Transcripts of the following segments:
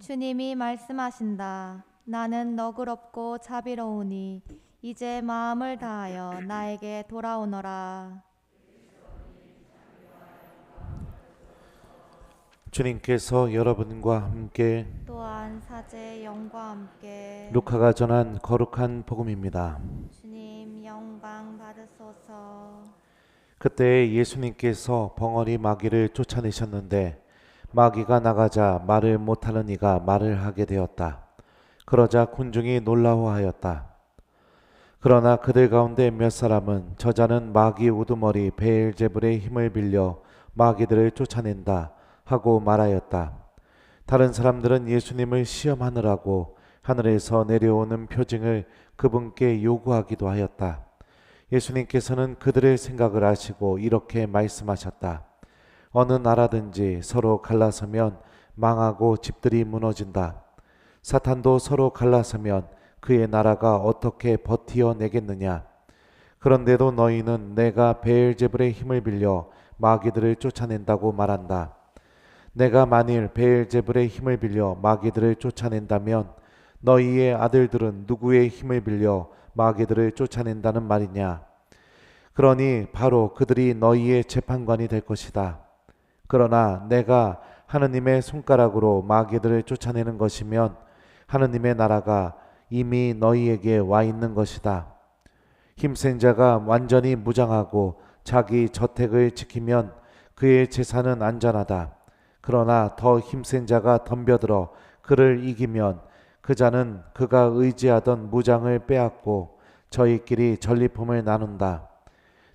주님이 말씀하신다. 나는 너그럽고 자비로우니 이제 마음을 다하여 나에게 돌아오너라. 주님께서 여러분과 함께 또한 사제의 영과 함께 루카가 전한 거룩한 복음입니다. 주님 영광 받으소서. 그때 예수님께서 벙어리 마귀를 쫓아내셨는데 마귀가 나가자 말을 못하는 이가 말을 하게 되었다. 그러자 군중이 놀라워하였다. 그러나 그들 가운데 몇 사람은 저자는 마귀 우두머리 베엘제불의 힘을 빌려 마귀들을 쫓아낸다 하고 말하였다. 다른 사람들은 예수님을 시험하느라고 하늘에서 내려오는 표징을 그분께 요구하기도 하였다. 예수님께서는 그들의 생각을 아시고 이렇게 말씀하셨다. 어느 나라든지 서로 갈라서면 망하고 집들이 무너진다. 사탄도 서로 갈라서면 그의 나라가 어떻게 버티어내겠느냐. 그런데도 너희는 내가 베엘제불의 힘을 빌려 마귀들을 쫓아낸다고 말한다. 내가 만일 베엘제불의 힘을 빌려 마귀들을 쫓아낸다면 너희의 아들들은 누구의 힘을 빌려 마귀들을 쫓아낸다는 말이냐. 그러니 바로 그들이 너희의 재판관이 될 것이다. 그러나 내가 하느님의 손가락으로 마귀들을 쫓아내는 것이면 하느님의 나라가 이미 너희에게 와 있는 것이다. 힘센 자가 완전히 무장하고 자기 저택을 지키면 그의 재산은 안전하다. 그러나 더 힘센 자가 덤벼들어 그를 이기면 그 자는 그가 의지하던 무장을 빼앗고 저희끼리 전리품을 나눈다.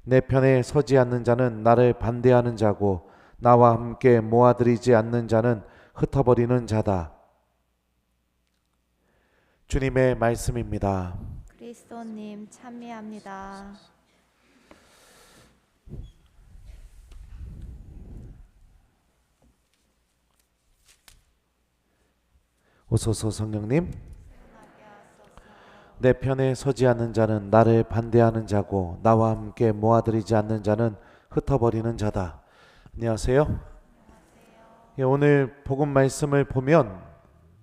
내 편에 서지 않는 자는 나를 반대하는 자고 나와 함께 모아들이지 않는 자는 흩어버리는 자다. 주님의 말씀입니다. 그리스도님 찬미합니다. 오소서 성령님. 내 편에 서지 않는 자는 나를 반대하는 자고 나와 함께 모아들이지 않는 자는 흩어버리는 자다. 안녕하세요. 예, 오늘 복음 말씀을 보면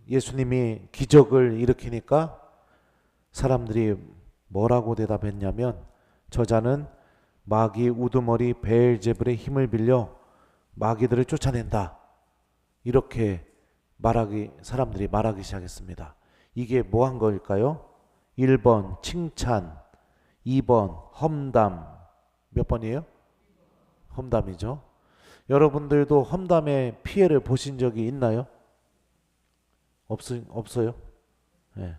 예수님이 기적을 일으키니까 사람들이 뭐라고 대답했냐면 저자는 마귀 우두머리 베엘제불의 힘을 빌려 마귀들을 쫓아낸다. 이렇게 사람들이 말하기 시작했습니다. 이게 뭐 한 걸까요? 1번 칭찬, 2번 험담. 몇 번이에요? 험담이죠. 여러분들도 험담의 피해를 보신 적이 있나요? 없어요? 네.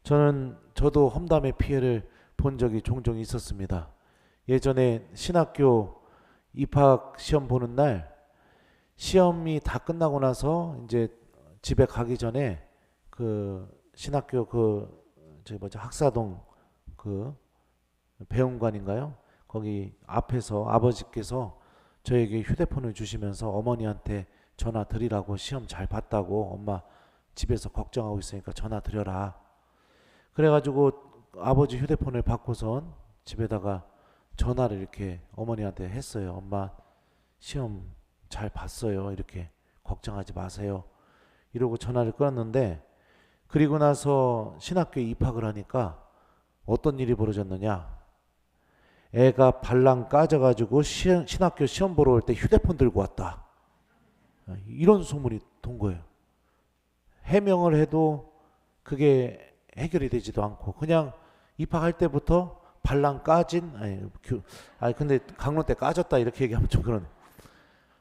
저도 험담의 피해를 본 적이 종종 있었습니다. 예전에 신학교 입학 시험 보는 날 시험이 다 끝나고 나서 이제 집에 가기 전에 그 신학교 학사동 그 배움관인가요? 거기 앞에서 아버지께서 저에게 휴대폰을 주시면서 어머니한테 전화 드리라고 시험 잘 봤다고 엄마 집에서 걱정하고 있으니까 전화 드려라. 그래가지고 아버지 휴대폰을 받고선 집에다가 전화를 이렇게 어머니한테 했어요. 엄마 시험 잘 봤어요. 이렇게 걱정하지 마세요. 이러고 전화를 끊었는데 그리고 나서 신학교에 입학을 하니까 어떤 일이 벌어졌느냐. 애가 발랑 까져가지고 신학교 시험 보러 올 때 휴대폰 들고 왔다. 이런 소문이 돈 거예요. 해명을 해도 그게 해결이 되지도 않고 그냥 입학할 때부터 발랑 까진 근데 강론 때 까졌다 이렇게 얘기하면 좀 그러네.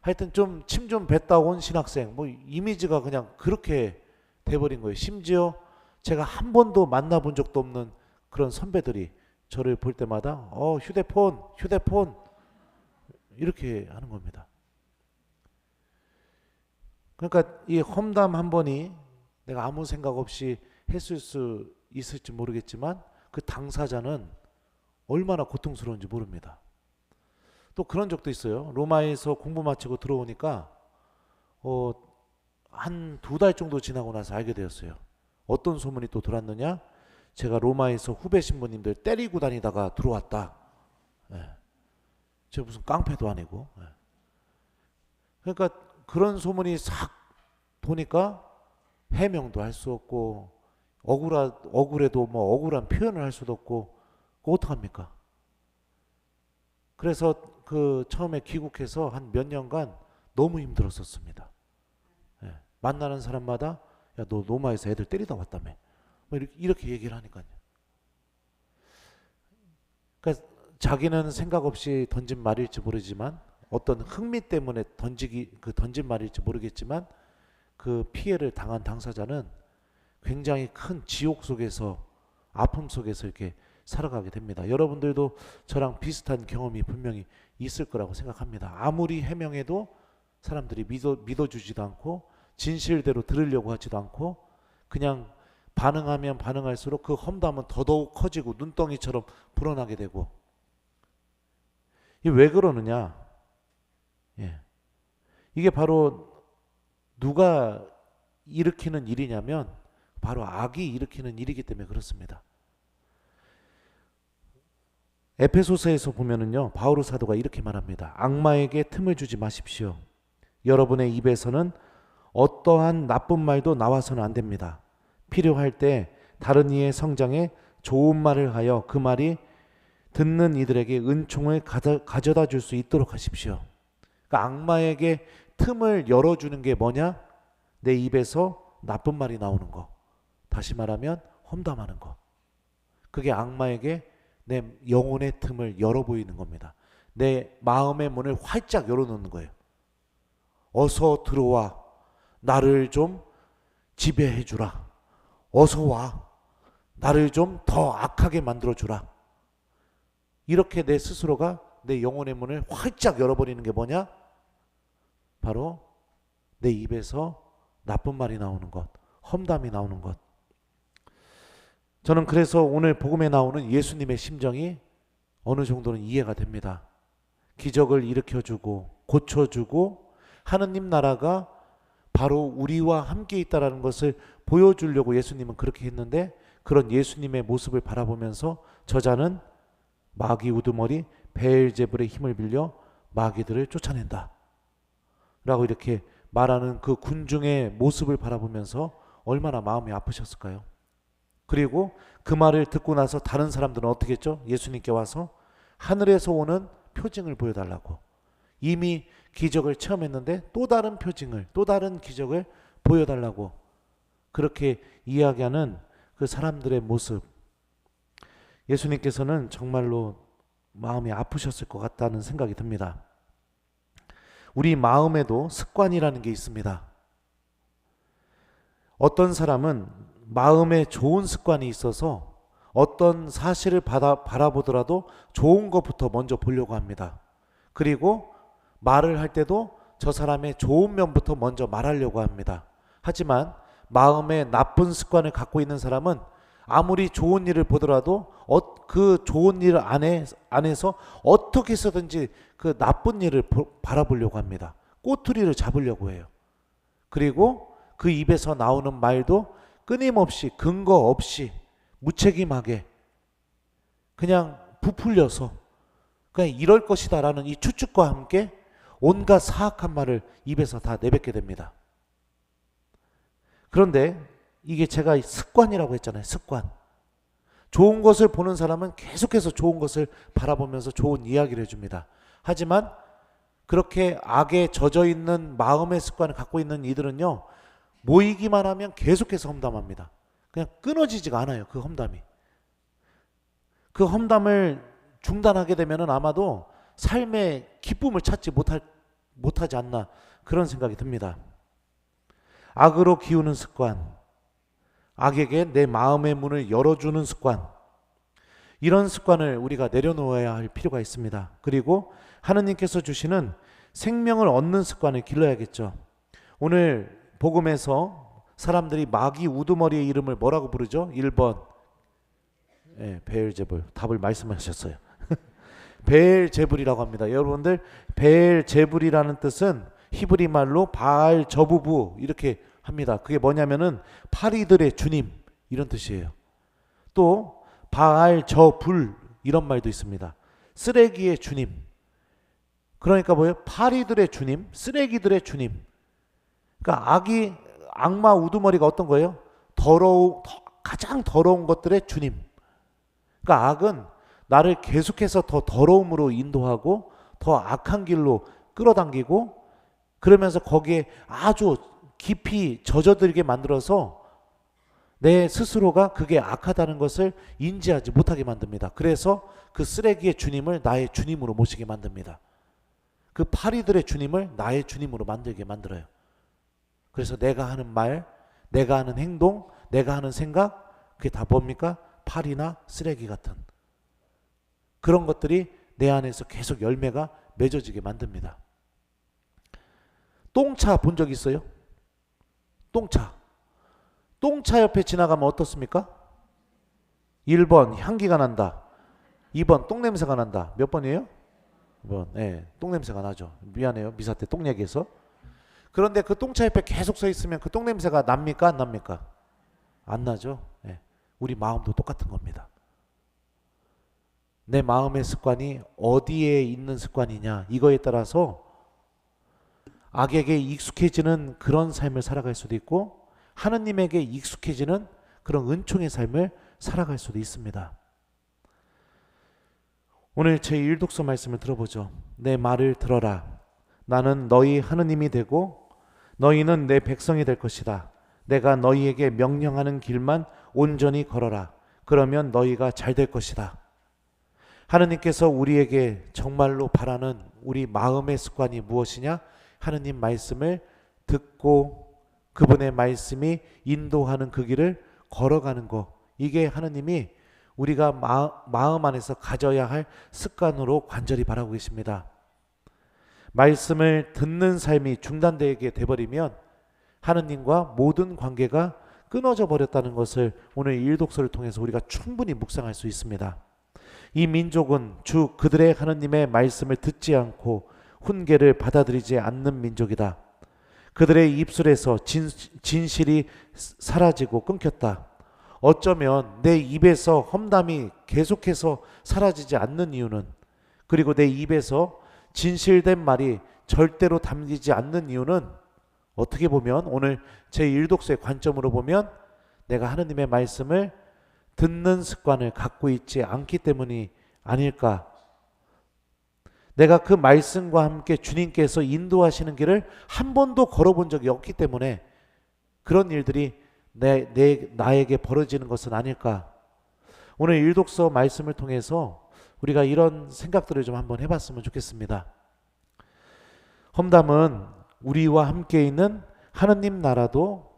하여튼 좀 침 좀 뱉다 온 신학생 뭐 이미지가 그냥 그렇게 돼버린 거예요. 심지어 제가 한 번도 만나본 적도 없는 그런 선배들이 저를 볼 때마다 휴대폰 이렇게 하는 겁니다. 그러니까 이 험담 한 번이 내가 아무 생각 없이 했을 수 있을지 모르겠지만 그 당사자는 얼마나 고통스러운지 모릅니다. 또 그런 적도 있어요. 로마에서 공부 마치고 들어오니까 한 2달 정도 지나고 나서 알게 되었어요. 어떤 소문이 또 돌았느냐? 제가 로마에서 후배 신부님들 때리고 다니다가 들어왔다. 예. 제가 무슨 깡패도 아니고. 그러니까 그런 소문이 싹 도니까 해명도 할 수 없고 억울해도 뭐 억울한 표현을 할 수도 없고 그거 어떡합니까? 그래서 그 처음에 귀국해서 한 몇 년간 너무 힘들었었습니다. 예. 만나는 사람마다 야, 너 로마에서 애들 때리다 왔다며. 뭐 이렇게 얘기를 하니까요. 그러니까 자기는 생각 없이 던진 말일지 모르지만 어떤 흥미 때문에 던진 말일지 모르겠지만 그 피해를 당한 당사자는 굉장히 큰 지옥 속에서 아픔 속에서 이렇게 살아가게 됩니다. 여러분들도 저랑 비슷한 경험이 분명히 있을 거라고 생각합니다. 아무리 해명해도 사람들이 믿어주지도 않고 진실대로 들으려고 하지도 않고 그냥 반응하면 반응할수록 그 험담은 더더욱 커지고 눈덩이처럼 불어나게 되고 이게 왜 그러느냐? 예. 이게 바로 누가 일으키는 일이냐면 바로 악이 일으키는 일이기 때문에 그렇습니다. 에페소서에서 보면은요, 바오로 사도가 이렇게 말합니다. 악마에게 틈을 주지 마십시오. 여러분의 입에서는 어떠한 나쁜 말도 나와서는 안 됩니다. 필요할 때 다른 이의 성장에 좋은 말을 하여 그 말이 듣는 이들에게 은총을 가져다 줄 수 있도록 하십시오. 그러니까 악마에게 틈을 열어주는 게 뭐냐? 내 입에서 나쁜 말이 나오는 거. 다시 말하면 험담하는 거. 그게 악마에게 내 영혼의 틈을 열어 보이는 겁니다. 내 마음의 문을 활짝 열어놓는 거예요. 어서 들어와. 나를 좀 지배해 주라. 어서 와. 나를 좀 더 악하게 만들어 주라. 이렇게 내 스스로가 내 영혼의 문을 활짝 열어버리는 게 뭐냐? 바로 내 입에서 나쁜 말이 나오는 것, 험담이 나오는 것. 저는 그래서 오늘 복음에 나오는 예수님의 심정이 어느 정도는 이해가 됩니다. 기적을 일으켜주고 고쳐주고 하느님 나라가 바로 우리와 함께 있다는 것을 보여주려고 예수님은 그렇게 했는데 그런 예수님의 모습을 바라보면서 저자는 마귀 우두머리 베엘제불의 힘을 빌려 마귀들을 쫓아낸다 라고 이렇게 말하는 그 군중의 모습을 바라보면서 얼마나 마음이 아프셨을까요? 그리고 그 말을 듣고 나서 다른 사람들은 어떻게 했죠? 예수님께 와서 하늘에서 오는 표징을 보여달라고. 이미 기적을 체험했는데 또 다른 표징을, 또 다른 기적을 보여달라고 그렇게 이야기하는 그 사람들의 모습. 예수님께서는 정말로 마음이 아프셨을 것 같다는 생각이 듭니다. 우리 마음에도 습관이라는 게 있습니다. 어떤 사람은 마음에 좋은 습관이 있어서 어떤 사실을 바라보더라도 좋은 것부터 먼저 보려고 합니다. 그리고 말을 할 때도 저 사람의 좋은 면부터 먼저 말하려고 합니다. 하지만 마음에 나쁜 습관을 갖고 있는 사람은 아무리 좋은 일을 보더라도 그 좋은 일 안에서 어떻게 해서든지 그 나쁜 일을 바라보려고 합니다. 꼬투리를 잡으려고 해요. 그리고 그 입에서 나오는 말도 끊임없이 근거 없이 무책임하게 그냥 부풀려서 그냥 이럴 것이다 라는 이 추측과 함께 온갖 사악한 말을 입에서 다 내뱉게 됩니다. 그런데 이게 제가 습관이라고 했잖아요. 습관. 좋은 것을 보는 사람은 계속해서 좋은 것을 바라보면서 좋은 이야기를 해줍니다. 하지만 그렇게 악에 젖어 있는 마음의 습관을 갖고 있는 이들은요, 모이기만 하면 계속해서 험담합니다. 그냥 끊어지지가 않아요. 그 험담이. 그 험담을 중단하게 되면 아마도 삶의 기쁨을 찾지 못하지 않나 그런 생각이 듭니다. 악으로 기우는 습관, 악에게 내 마음의 문을 열어주는 습관, 이런 습관을 우리가 내려놓아야 할 필요가 있습니다. 그리고 하느님께서 주시는 생명을 얻는 습관을 길러야겠죠. 오늘 복음에서 사람들이 마귀 우두머리의 이름을 뭐라고 부르죠? 1번 베엘제불. 답을 말씀하셨어요. 베엘제불이라고 합니다. 여러분들, 베엘제불이라는 뜻은 히브리 말로 바알 저부부 이렇게 합니다. 그게 뭐냐면은 파리들의 주님 이런 뜻이에요. 또 바알 저불 이런 말도 있습니다. 쓰레기의 주님. 그러니까 뭐예요? 파리들의 주님, 쓰레기들의 주님. 그러니까 악마 우두머리가 어떤 거예요? 가장 더러운 것들의 주님. 그러니까 악은 나를 계속해서 더 더러움으로 인도하고 더 악한 길로 끌어당기고 그러면서 거기에 아주 깊이 젖어들게 만들어서 내 스스로가 그게 악하다는 것을 인지하지 못하게 만듭니다. 그래서 그 쓰레기의 주님을 나의 주님으로 모시게 만듭니다. 그 파리들의 주님을 나의 주님으로 만들게 만들어요. 그래서 내가 하는 말, 내가 하는 행동, 내가 하는 생각, 그게 다 뭡니까? 파리나 쓰레기 같은 그런 것들이 내 안에서 계속 열매가 맺어지게 만듭니다. 똥차 본 적 있어요? 똥차 옆에 지나가면 어떻습니까? 1번 향기가 난다. 2번 똥냄새가 난다. 몇 번이에요? 2번. 네, 똥냄새가 나죠. 미안해요. 미사 때 똥 얘기해서. 그런데 그 똥차 옆에 계속 서 있으면 그 똥냄새가 납니까? 안 납니까? 안 나죠. 네, 우리 마음도 똑같은 겁니다. 내 마음의 습관이 어디에 있는 습관이냐 이거에 따라서 악에게 익숙해지는 그런 삶을 살아갈 수도 있고 하느님에게 익숙해지는 그런 은총의 삶을 살아갈 수도 있습니다. 오늘 제1독서 말씀을 들어보죠. 내 말을 들어라. 나는 너희 하느님이 되고 너희는 내 백성이 될 것이다. 내가 너희에게 명령하는 길만 온전히 걸어라. 그러면 너희가 잘 될 것이다. 하느님께서 우리에게 정말로 바라는 우리 마음의 습관이 무엇이냐? 하느님 말씀을 듣고 그분의 말씀이 인도하는 그 길을 걸어가는 것. 이게 하느님이 우리가 마음 안에서 가져야 할 습관으로 간절히 바라고 계십니다. 말씀을 듣는 삶이 중단되게 돼버리면 하느님과 모든 관계가 끊어져 버렸다는 것을 오늘 일독서를 통해서 우리가 충분히 묵상할 수 있습니다. 이 민족은 주 그들의 하느님의 말씀을 듣지 않고 훈계를 받아들이지 않는 민족이다. 그들의 입술에서 진실이 사라지고 끊겼다. 어쩌면 내 입에서 험담이 계속해서 사라지지 않는 이유는, 그리고 내 입에서 진실된 말이 절대로 담기지 않는 이유는 어떻게 보면 오늘 제1독서의 관점으로 보면 내가 하느님의 말씀을 듣는 습관을 갖고 있지 않기 때문이 아닐까. 내가 그 말씀과 함께 주님께서 인도하시는 길을 한 번도 걸어본 적이 없기 때문에 그런 일들이 나에게 벌어지는 것은 아닐까. 오늘 일독서 말씀을 통해서 우리가 이런 생각들을 좀 한번 해봤으면 좋겠습니다. 험담은 우리와 함께 있는 하느님 나라도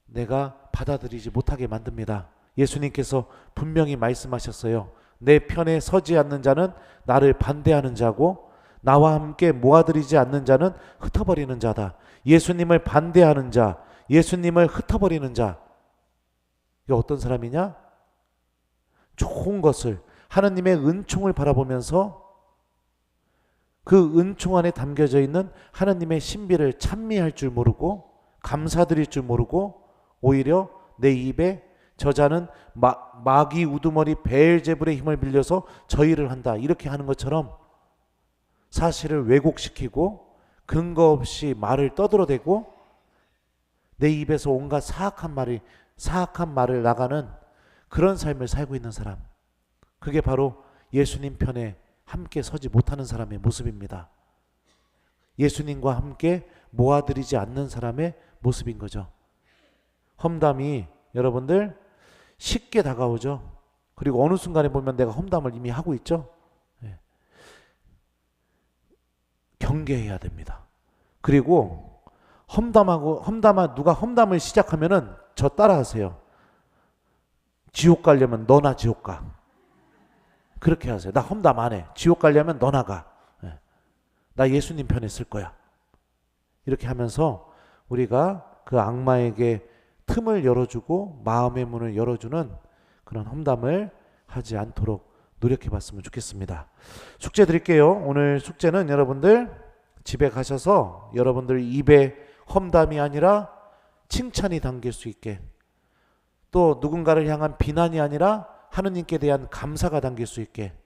내가 받아들이지 못하게 만듭니다. 예수님께서 분명히 말씀하셨어요. 내 편에 서지 않는 자는 나를 반대하는 자고 나와 함께 모아들이지 않는 자는 흩어버리는 자다. 예수님을 반대하는 자, 예수님을 흩어버리는 자, 이게 어떤 사람이냐? 좋은 것을, 하느님의 은총을 바라보면서 그 은총 안에 담겨져 있는 하느님의 신비를 찬미할 줄 모르고 감사드릴 줄 모르고 오히려 내 입에 저자는 마귀 우두머리 베엘제불의 힘을 빌려서 저희를 한다, 이렇게 하는 것처럼 사실을 왜곡시키고 근거 없이 말을 떠들어대고 내 입에서 온갖 사악한 말을 나가는 그런 삶을 살고 있는 사람, 그게 바로 예수님 편에 함께 서지 못하는 사람의 모습입니다. 예수님과 함께 모아들이지 않는 사람의 모습인 거죠. 험담이 여러분들 쉽게 다가오죠. 그리고 어느 순간에 보면 내가 험담을 이미 하고 있죠. 네. 경계해야 됩니다. 그리고 누가 험담을 시작하면은 저 따라하세요. 지옥 가려면 너나 지옥 가. 그렇게 하세요. 나 험담 안 해. 지옥 가려면 너나 가. 네. 나 예수님 편에 쓸 거야. 이렇게 하면서 우리가 그 악마에게 틈을 열어주고 마음의 문을 열어주는 그런 험담을 하지 않도록 노력해 봤으면 좋겠습니다. 숙제 드릴게요. 오늘 숙제는 여러분들 집에 가셔서 여러분들 입에 험담이 아니라 칭찬이 담길 수 있게, 또 누군가를 향한 비난이 아니라 하느님께 대한 감사가 담길 수 있게,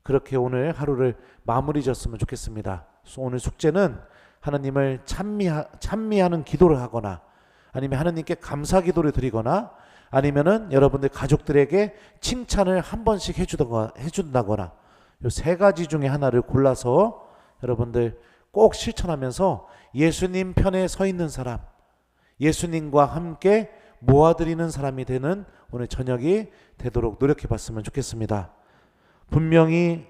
그렇게 오늘 하루를 마무리 졌으면 좋겠습니다. 오늘 숙제는 하나님을 찬미하는 기도를 하거나 아니면 하느님께 감사 기도를 드리거나 아니면은 여러분들 가족들에게 칭찬을 한 번씩 해준다거나 이 세 가지 중에 하나를 골라서 여러분들 꼭 실천하면서 예수님 편에 서 있는 사람, 예수님과 함께 모아드리는 사람이 되는 오늘 저녁이 되도록 노력해 봤으면 좋겠습니다. 분명히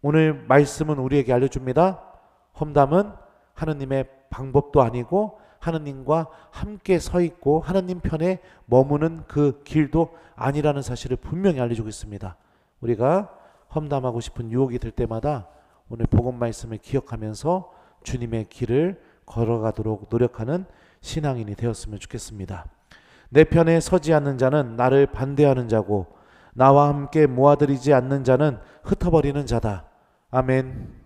오늘 말씀은 우리에게 알려줍니다. 험담은 하느님의 방법도 아니고 하느님과 함께 서 있고 하느님 편에 머무는 그 길도 아니라는 사실을 분명히 알려주고 있습니다. 우리가 험담하고 싶은 유혹이 들 때마다 오늘 복음 말씀을 기억하면서 주님의 길을 걸어가도록 노력하는 신앙인이 되었으면 좋겠습니다. 내 편에 서지 않는 자는 나를 반대하는 자고 나와 함께 모아들이지 않는 자는 흩어버리는 자다. 아멘.